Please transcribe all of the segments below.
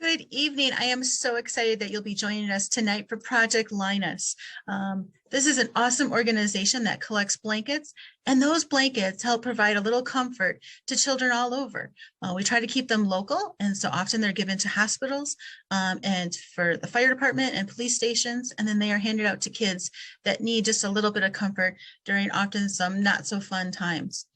Good evening. I am so excited that you'll be joining us tonight for Project Linus. This is an awesome organization that collects blankets, and those blankets help provide a little comfort to children all over. We try to keep them local, and so often they're given to hospitals and for the fire department and police stations, and then they are handed out to kids that need just a little bit of comfort during often some not so fun times.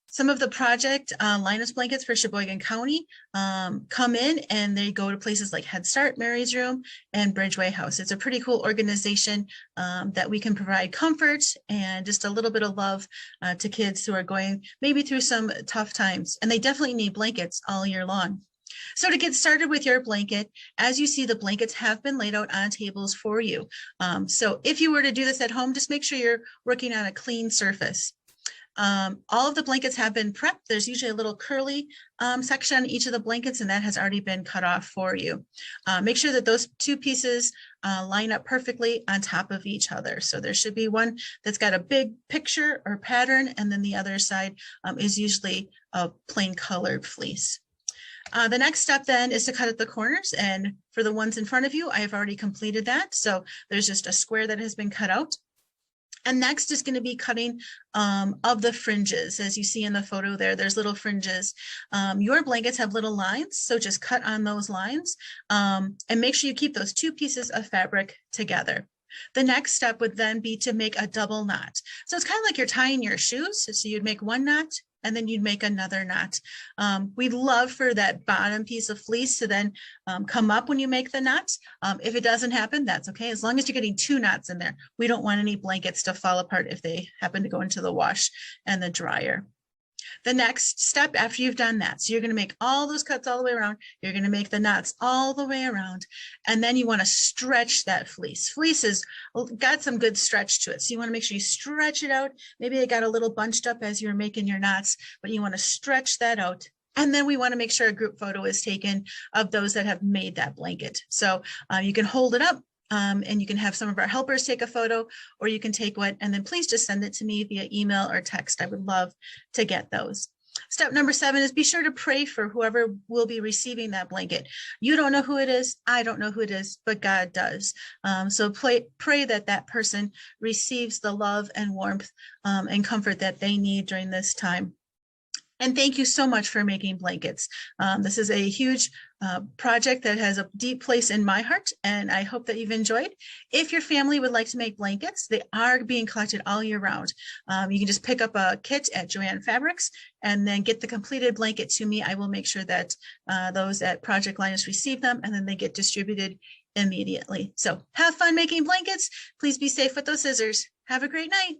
Some of the project Linus blankets for Sheboygan County come in and they go to places like Head Start, Mary's Room, and Bridgeway House. It's a pretty cool organization that we can provide comfort and just a little bit of love to kids who are going maybe through some tough times. And they definitely need blankets all year long. So to get started with your blanket, as you see, the blankets have been laid out on tables for you. So if you were to do this at home, just make sure you're working on a clean surface. All of the blankets have been prepped. There's usually a little curly section on each of the blankets, and that has already been cut off for you. Make sure that those two pieces line up perfectly on top of each other. So there should be one that's got a big picture or pattern, and then the other side is usually a plain colored fleece. The next step then is to cut at the corners, and for the ones in front of you, I have already completed that. So there's just a square that has been cut out. And next is going to be cutting of the fringes. As you see in the photo there, there's little fringes. Your blankets have little lines, so just cut on those lines and make sure you keep those two pieces of fabric together. The next step would then be to make a double knot. So it's kind of like you're tying your shoes. So you'd make one knot and then you'd make another knot. We'd love for that bottom piece of fleece to then come up when you make the knot. If it doesn't happen, that's okay. As long as you're getting two knots in there, we don't want any blankets to fall apart if they happen to go into the wash and the dryer. The next step after you've done that, so you're going to make all those cuts all the way around, you're going to make the knots all the way around, and then you want to stretch that fleece. Fleece has got some good stretch to it, so you want to make sure you stretch it out. Maybe it got a little bunched up as you're making your knots, but you want to stretch that out. And then we want to make sure a group photo is taken of those that have made that blanket. So you can hold it up. And you can have some of our helpers take a photo, or you can take one and then please just send it to me via email or text. I would love to get those. Step number 7 is be sure to pray for whoever will be receiving that blanket. You don't know who it is. I don't know who it is, but God does. So pray that that person receives the love and warmth and comfort that they need during this time. And thank you so much for making blankets. This is a huge project that has a deep place in my heart, and I hope that you've enjoyed. If your family would like to make blankets, they are being collected all year round. You can just pick up a kit at Joann Fabrics and then get the completed blanket to me. I will make sure that those at Project Linus receive them, and then they get distributed immediately. So have fun making blankets. Please be safe with those scissors. Have a great night.